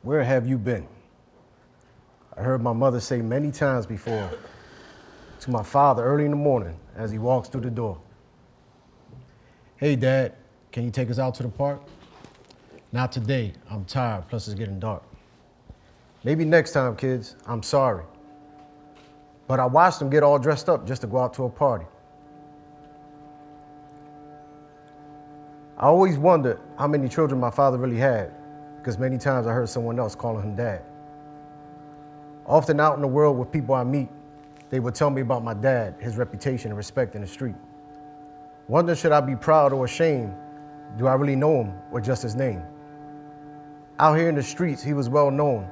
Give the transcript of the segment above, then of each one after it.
Where have you been? I heard my mother say many times before to my father early in the morning as he walks through the door, "Hey, Dad, can you take us out to the park?" "Not today, I'm tired, plus it's getting dark." "Maybe next time, kids, I'm sorry." But I watched them get all dressed up just to go out to a party. I always wondered how many children my father really had, because many times I heard someone else calling him Dad. Often out in the world with people I meet, they would tell me about my dad, his reputation and respect in the street. Wondering, should I be proud or ashamed? Do I really know him or just his name? Out here in the streets, he was well known.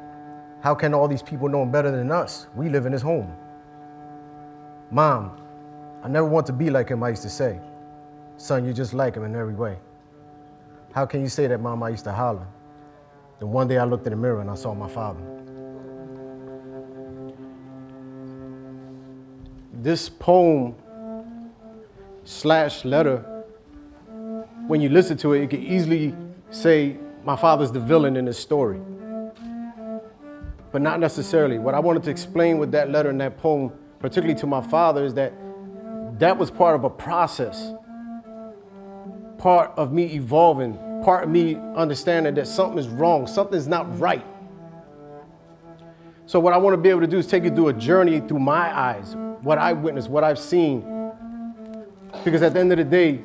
How can all these people know him better than us? We live in his home. "Mom, I never want to be like him," I used to say. "Son, you're just like him in every way." "How can you say that, Mom?" I used to holler. Then one day I looked in the mirror and I saw my father. This poem / letter, when you listen to it, you can easily say my father's the villain in this story. But not necessarily. What I wanted to explain with that letter and that poem, particularly to my father, is that that was part of a process, part of me evolving, part of me understanding that something is wrong, something's not right. So what I want to be able to do is take you through a journey through my eyes, what I witnessed, what I've seen. Because at the end of the day,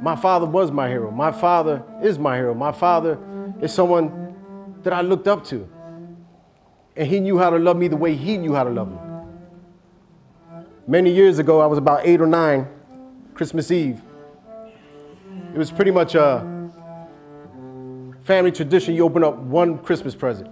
my father was my hero. My father is my hero. My father is someone that I looked up to. And he knew how to love me the way he knew how to love me. Many years ago, I was about 8 or 9, Christmas Eve. It was pretty much a family tradition. You open up one Christmas present.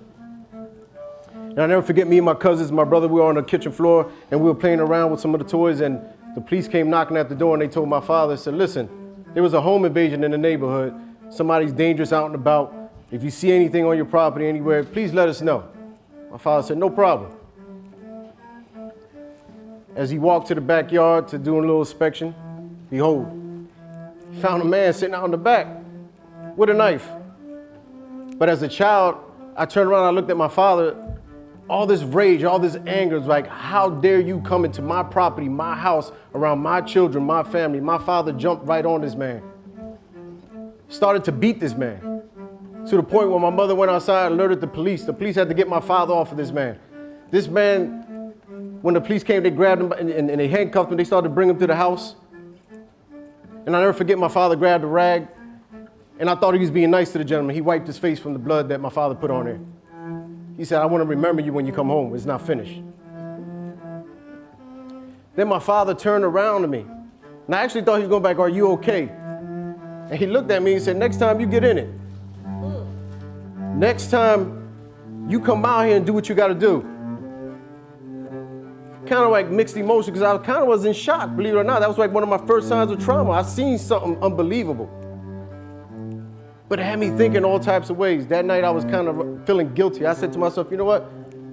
And I'll never forget, me and my cousins, my brother, we were on the kitchen floor and we were playing around with some of the toys, and the police came knocking at the door and they told my father, said, "Listen, there was a home invasion in the neighborhood. Somebody's dangerous out and about. If you see anything on your property anywhere, please let us know." My father said, "No problem." As he walked to the backyard to do a little inspection, behold, he found a man sitting out in the back with a knife. But as a child, I turned around and I looked at my father. All this rage, all this anger is like, how dare you come into my property, my house, around my children, my family. My father jumped right on this man. Started to beat this man. To the point where my mother went outside and alerted the police. The police had to get my father off of this man. This man, when the police came, they grabbed him and they handcuffed him. They started to bring him to the house. And I'll never forget, my father grabbed a rag, and I thought he was being nice to the gentleman. He wiped his face from the blood that my father put on there. He said, "I want to remember you when you come home. It's not finished." Then my father turned around to me. And I actually thought he was going back, "Are you okay?" And he looked at me and said, "Next time you get in it. Next time you come out here and do what you got to do." Kind of like mixed emotion, because I kind of was in shock, believe it or not. That was like one of my first signs of trauma. I seen something unbelievable. But it had me thinking all types of ways. That night I was kind of feeling guilty. I said to myself, you know what?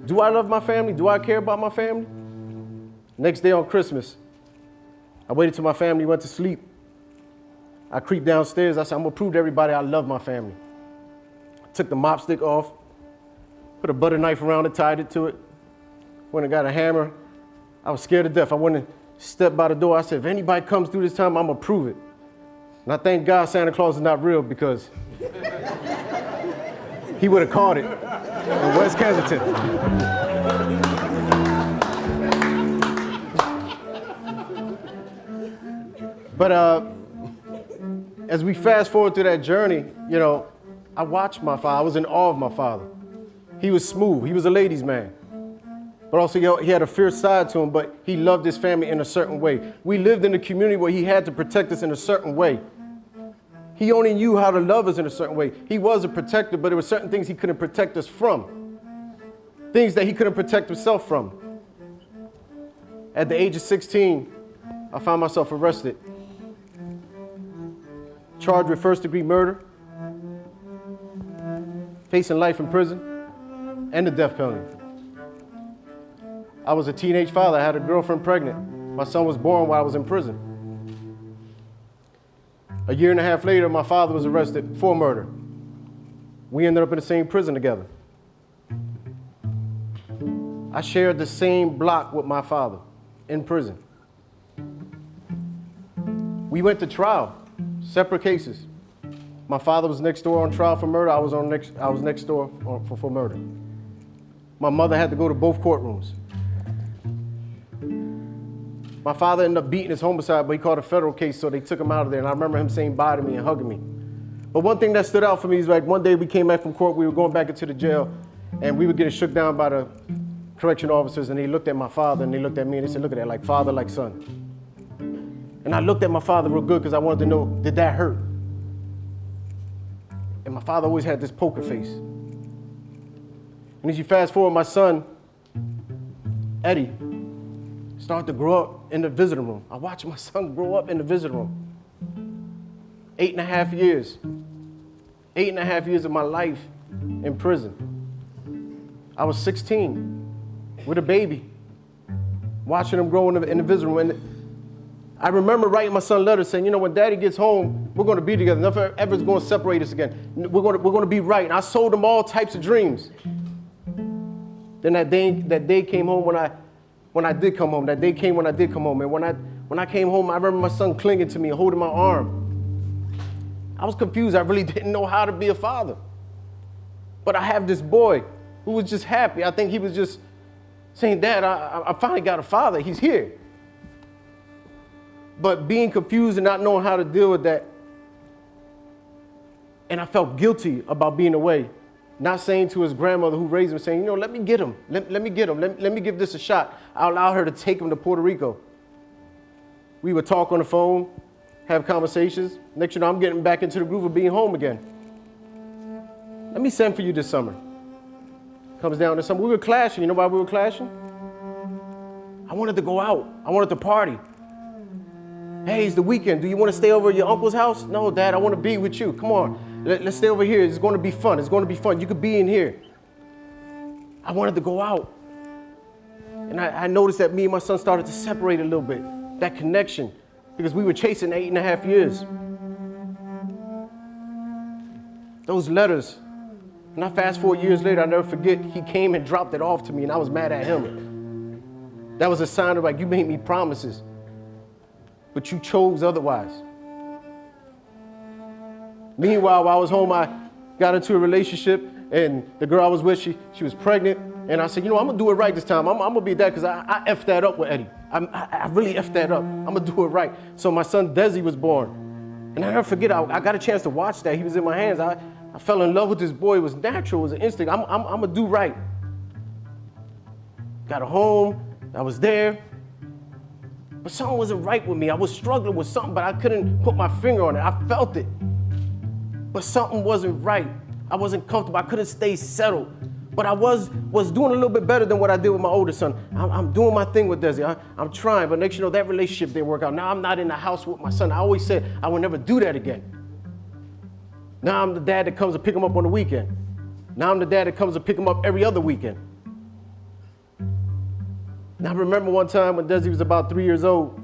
Do I love my family? Do I care about my family? Next day on Christmas, I waited till my family went to sleep. I creeped downstairs. I said, I'm going to prove to everybody I love my family. I took the mop stick off, put a butter knife around it, tied it to it. Went and got a hammer. I was scared to death. I went and stepped by the door. I said, if anybody comes through this time, I'm going to prove it. And I thank God Santa Claus is not real, because he would have caught it in West Kensington. But as we fast forward through that journey, you know, I watched my father. I was in awe of my father. He was smooth. He was a ladies' man. But also he had a fierce side to him, but he loved his family in a certain way. We lived in a community where he had to protect us in a certain way. He only knew how to love us in a certain way. He was a protector, but there were certain things he couldn't protect us from. Things that he couldn't protect himself from. At the age of 16, I found myself arrested. Charged with first-degree murder, facing life in prison, and the death penalty. I was a teenage father. I had a girlfriend pregnant. My son was born while I was in prison. A year and a half later, my father was arrested for murder. We ended up in the same prison together. I shared the same block with my father in prison. We went to trial, separate cases. My father was next door on trial for murder. I was next door for murder. My mother had to go to both courtrooms. My father ended up beating his homicide, but he called a federal case, so they took him out of there. And I remember him saying bye to me and hugging me. But one thing that stood out for me is like one day we came back from court, we were going back into the jail, and we were getting shook down by the correction officers, and they looked at my father and they looked at me and they said, look at that, like father, like son. And I looked at my father real good because I wanted to know, did that hurt? And my father always had this poker face. And as you fast forward, my son, Eddie, started to grow up in the visiting room. I watched my son grow up in the visiting room. 8.5 years. 8.5 years of my life in prison. I was 16 with a baby, watching him grow in the visiting room. And I remember writing my son letters saying, you know, when daddy gets home, we're going to be together. Nothing ever is going to separate us again. We're going to be right. And I sold him all types of dreams. Then that day came home when I did come home. That day came when I did come home. And when I came home, I remember my son clinging to me, holding my arm. I was confused. I really didn't know how to be a father. But I have this boy who was just happy. I think he was just saying, Dad, I finally got a father. He's here. But being confused and not knowing how to deal with that, and I felt guilty about being away, not saying to his grandmother who raised him, saying, you know, let me get him. Let me get him. Let me give this a shot. I allowed her to take him to Puerto Rico. We would talk on the phone, have conversations. Next you know, I'm getting back into the groove of being home again. Let me send for you this summer. Comes down this summer. We were clashing. You know why we were clashing? I wanted to go out. I wanted to party. Hey, it's the weekend. Do you want to stay over at your uncle's house? No, Dad, I want to be with you. Come on. Let's stay over here. It's going to be fun. It's going to be fun. You could be in here. I wanted to go out. And I noticed that me and my son started to separate a little bit. That connection. Because we were chasing 8.5 years. Those letters. And I fast forward years later, I'll never forget, he came and dropped it off to me and I was mad at him. That was a sign of like, you made me promises, but you chose otherwise. Meanwhile, while I was home, I got into a relationship and the girl I was with, she was pregnant. And I said, you know, I'm gonna do it right this time. I'm gonna be that because I effed that up with Eddie. I really effed that up. I'm gonna do it right. So my son Desi was born. And I never forget, I got a chance to watch that. He was in my hands. I fell in love with this boy. It was natural, it was an instinct. I'm gonna do right. Got a home, I was there. But something wasn't right with me. I was struggling with something, but I couldn't put my finger on it. I felt it. But something wasn't right. I wasn't comfortable. I couldn't stay settled. But I was doing a little bit better than what I did with my older son. I'm doing my thing with Desi. I'm trying, but next you know, that relationship didn't work out. Now I'm not in the house with my son. I always said I would never do that again. Now I'm the dad that comes to pick him up on the weekend. Now I'm the dad that comes to pick him up every other weekend. Now I remember one time when Desi was about 3 years old,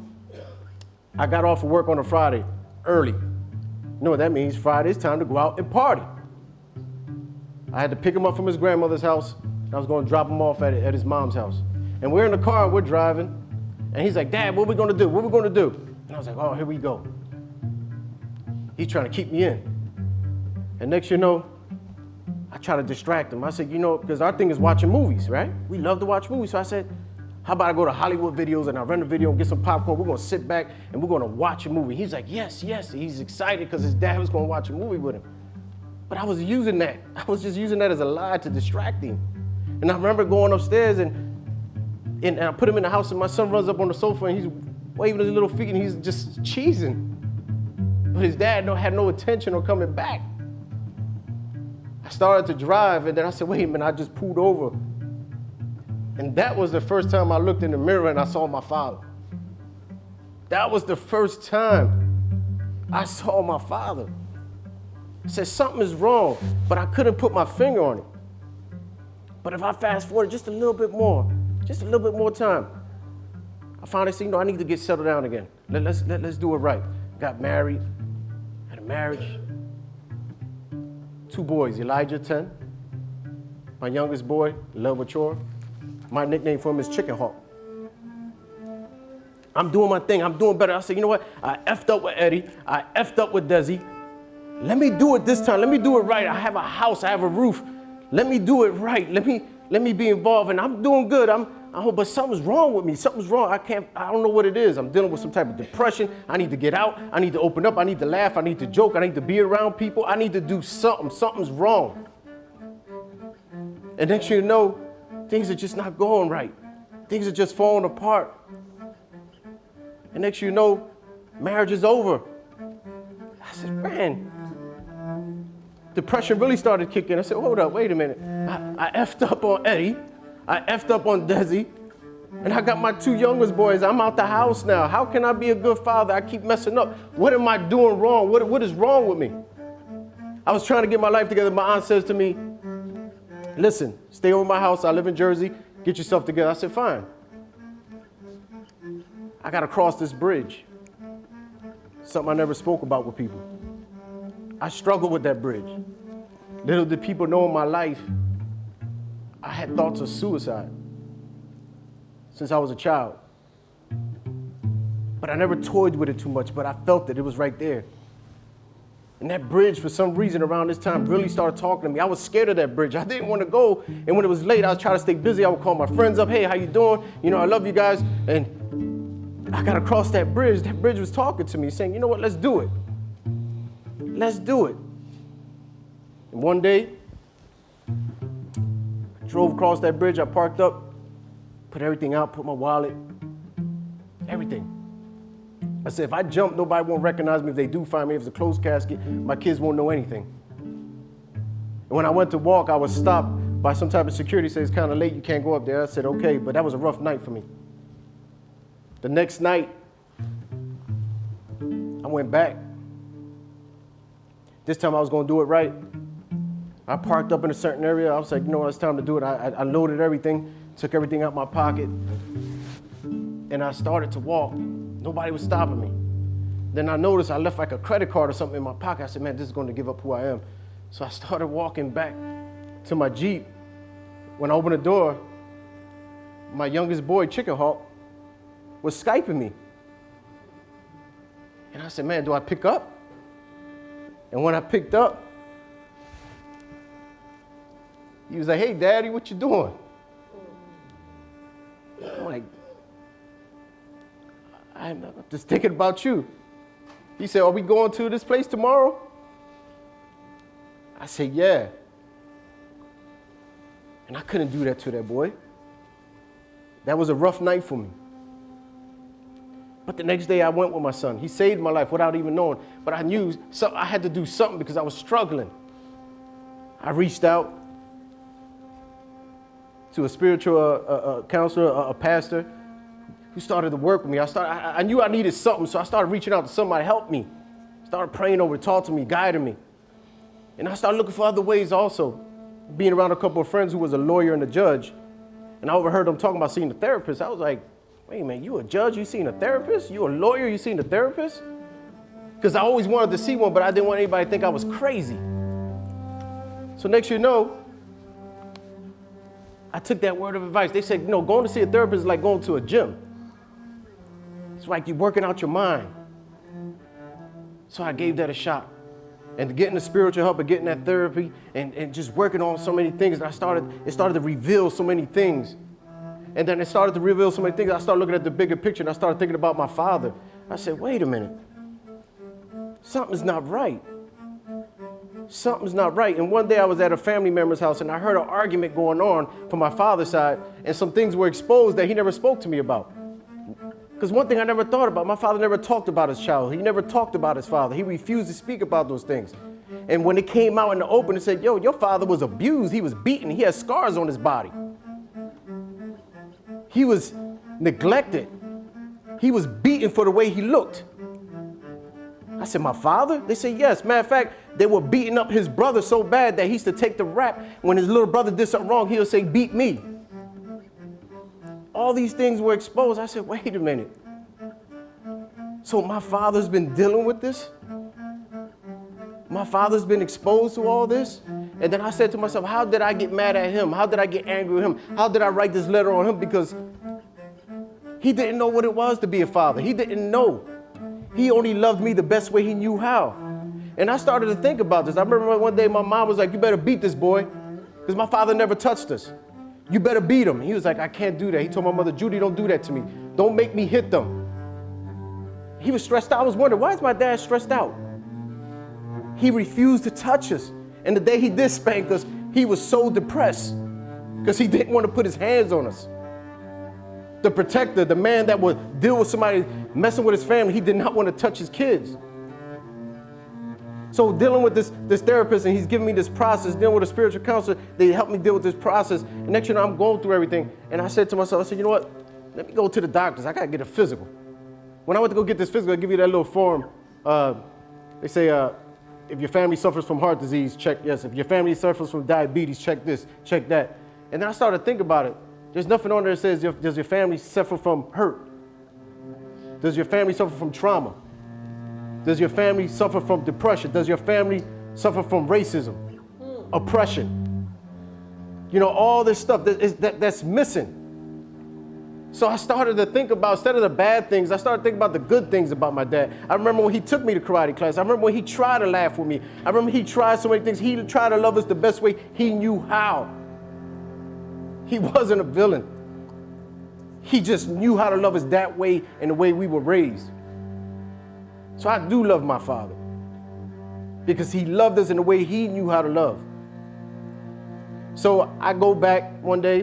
I got off of work on a Friday, early. You know what that means? Friday, it's time to go out and party. I had to pick him up from his grandmother's house. I was going to drop him off at his mom's house. And we're in the car and we're driving. And he's like, Dad, what are we going to do? What are we going to do? And I was like, oh, here we go. He's trying to keep me in. And next you know, I try to distract him. I said, you know, because our thing is watching movies, right? We love to watch movies. So I said, how about I go to Hollywood Videos and I rent a video and get some popcorn. We're going to sit back and we're going to watch a movie. He's like, yes, yes. He's excited because his dad was going to watch a movie with him. But I was using that. I was just using that as a lie to distract him. And I remember going upstairs and I put him in the house and my son runs up on the sofa and he's waving his little feet and he's just cheesing. But his dad had no intention on coming back. I started to drive and then I said, wait a minute, I just pulled over. And that was the first time I looked in the mirror and I saw my father. That was the first time I saw my father. I said, something is wrong, but I couldn't put my finger on it. But if I fast forward just a little bit more time, I finally said, you know, I need to get settled down again. Let's do it right. Got married, had a marriage. 2 boys, Elijah, 10. My youngest boy, Love Chore. My nickname for him is Chicken Hawk. I'm doing my thing. I'm doing better. I said, you know what? I effed up with Eddie. I effed up with Desi. Let me do it this time. Let me do it right. I have a house. I have a roof. Let me do it right. Let me be involved. And I'm doing good. But something's wrong with me. Something's wrong. I don't know what it is. I'm dealing with some type of depression. I need to get out. I need to open up. I need to laugh. I need to joke. I need to be around people. I need to do something. Something's wrong. And next thing you know, things are just not going right. Things are just falling apart. And next thing you know, marriage is over. I said, man, depression really started kicking. I said, hold up, wait a minute. I effed up on Eddie. I effed up on Desi. And I got my 2 youngest boys. I'm out the house now. How can I be a good father? I keep messing up. What am I doing wrong? What is wrong with me? I was trying to get my life together. My aunt says to me, listen, stay over my house. I live in Jersey. Get yourself together. I said, fine. I got to cross this bridge. Something I never spoke about with people. I struggled with that bridge. Little did people know in my life, I had thoughts of suicide since I was a child. But I never toyed with it too much, but I felt it. It was right there. And that bridge, for some reason, around this time, really started talking to me. I was scared of that bridge. I didn't want to go. And when it was late, I was trying to stay busy. I would call my friends up. Hey, how you doing? You know, I love you guys. And I got to cross that bridge. That bridge was talking to me, saying, you know what, let's do it. Let's do it. And one day, I drove across that bridge. I parked up, put everything out, put my wallet, everything. I said, if I jump, nobody won't recognize me. If they do find me, if it's a closed casket, my kids won't know anything. And when I went to walk, I was stopped by some type of security. Said, it's kind of late, you can't go up there. I said, okay, but that was a rough night for me. The next night, I went back. This time I was going to do it right. I parked up in a certain area. I was like, you know what, it's time to do it. I loaded everything, took everything out my pocket, and I started to walk. Nobody was stopping me. Then I noticed I left like a credit card or something in my pocket. I said, man, this is going to give up who I am. So I started walking back to my Jeep. When I opened the door, my youngest boy, Chicken Hawk, was Skyping me. And I said, man, do I pick up? And when I picked up, he was like, hey, Daddy, what you doing? I'm like, I'm just thinking about you. He said, are we going to this place tomorrow? I said, yeah. And I couldn't do that to that boy. That was a rough night for me. But the next day I went with my son. He saved my life without even knowing. But I knew I had to do something because I was struggling. I reached out to a spiritual counselor, a pastor, who started to work with me. I knew I needed something, so I started reaching out to somebody to help me. Started praying over, talking to me, guiding me. And I started looking for other ways also. Being around a couple of friends who was a lawyer and a judge. And I overheard them talking about seeing a therapist. I was like, wait a minute, you a judge, you seeing a therapist? You a lawyer, you seeing a therapist? Because I always wanted to see one, but I didn't want anybody to think I was crazy. So next you know, I took that word of advice. They said, going to see a therapist is like going to a gym. It's like you're working out your mind. So I gave that a shot. And getting the spiritual help and getting that therapy and just working on so many things, it started to reveal so many things. And then it started to reveal so many things. I started looking at the bigger picture and I started thinking about my father. I said, wait a minute. Something's not right. Something's not right. And one day I was at a family member's house and I heard an argument going on from my father's side, and some things were exposed that he never spoke to me about. Because one thing I never thought about, my father never talked about his child. He never talked about his father. He refused to speak about those things. And when it came out in the open, it said, your father was abused. He was beaten. He had scars on his body. He was neglected. He was beaten for the way he looked. I said, my father? They said, yes. Matter of fact, they were beating up his brother so bad that he used to take the rap. When his little brother did something wrong, he would say, beat me. All these things were exposed. I said, wait a minute. So my father's been dealing with this? My father's been exposed to all this. And then I said to myself, how did I get mad at him? How did I get angry with him? How did I write this letter on him? Because he didn't know what it was to be a father. He didn't know. He only loved me the best way he knew how. And I started to think about this. I remember one day my mom was like, you better beat this boy, because my father never touched us. You better beat him. He was like, I can't do that. He told my mother, Judy, don't do that to me. Don't make me hit them. He was stressed out. I was wondering, why is my dad stressed out? He refused to touch us. And the day he did spank us, he was so depressed because he didn't want to put his hands on us. The protector, the man that would deal with somebody messing with his family, he did not want to touch his kids. So dealing with this therapist, and he's giving me this process, dealing with a spiritual counselor, they helped me deal with this process. And next thing you know, I'm going through everything. And I said to myself, I said, you know what? Let me go to the doctors. I got to get a physical. When I went to go get this physical, they give you that little form. They say, if your family suffers from heart disease, check yes. If your family suffers from diabetes, check this, check that. And then I started to think about it. There's nothing on there that says, does your family suffer from hurt? Does your family suffer from trauma? Does your family suffer from depression? Does your family suffer from racism, oppression? You know, all this stuff that's missing. So I started to think about, instead of the bad things, I started thinking about the good things about my dad. I remember when he took me to karate class. I remember when he tried to laugh with me. I remember he tried so many things. He tried to love us the best way he knew how. He wasn't a villain. He just knew how to love us that way and the way we were raised. So I do love my father because he loved us in the way he knew how to love. So I go back one day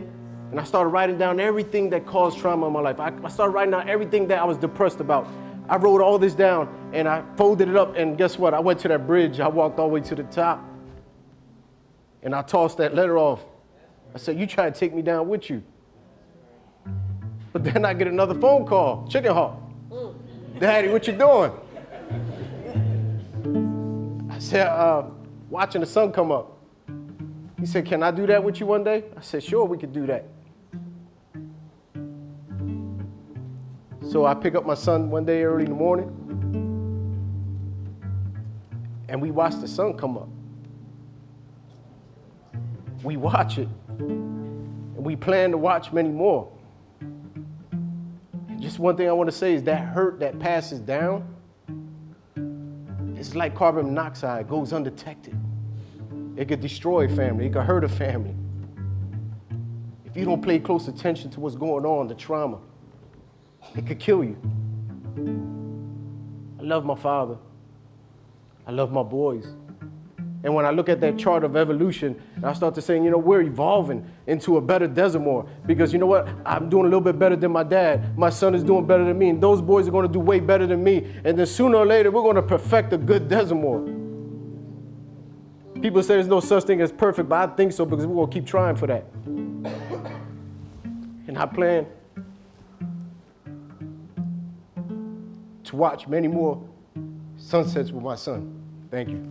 and I started writing down everything that caused trauma in my life. I started writing down everything that I was depressed about. I wrote all this down and I folded it up, and guess what? I went to that bridge. I walked all the way to the top and I tossed that letter off. I said, you try to take me down with you. But then I get another phone call, Chicken Hawk. Daddy, what you doing? I said, watching the sun come up. He said, can I do that with you one day? I said, sure, we could do that. So I pick up my son one day early in the morning, and we watch the sun come up. We watch it, and we plan to watch many more. And just one thing I want to say is that hurt that passes down, it's like carbon monoxide, it goes undetected. It could destroy a family, it could hurt a family. If you don't pay close attention to what's going on, the trauma, it could kill you. I love my father. I love my boys. And when I look at that chart of evolution, I start to say, you know, we're evolving into a better Desamour, because you know what? I'm doing a little bit better than my dad. My son is doing better than me, and those boys are going to do way better than me. And then sooner or later, we're going to perfect a good Desamour. People say there's no such thing as perfect, but I think so, because we're going to keep trying for that. And I plan to watch many more sunsets with my son. Thank you.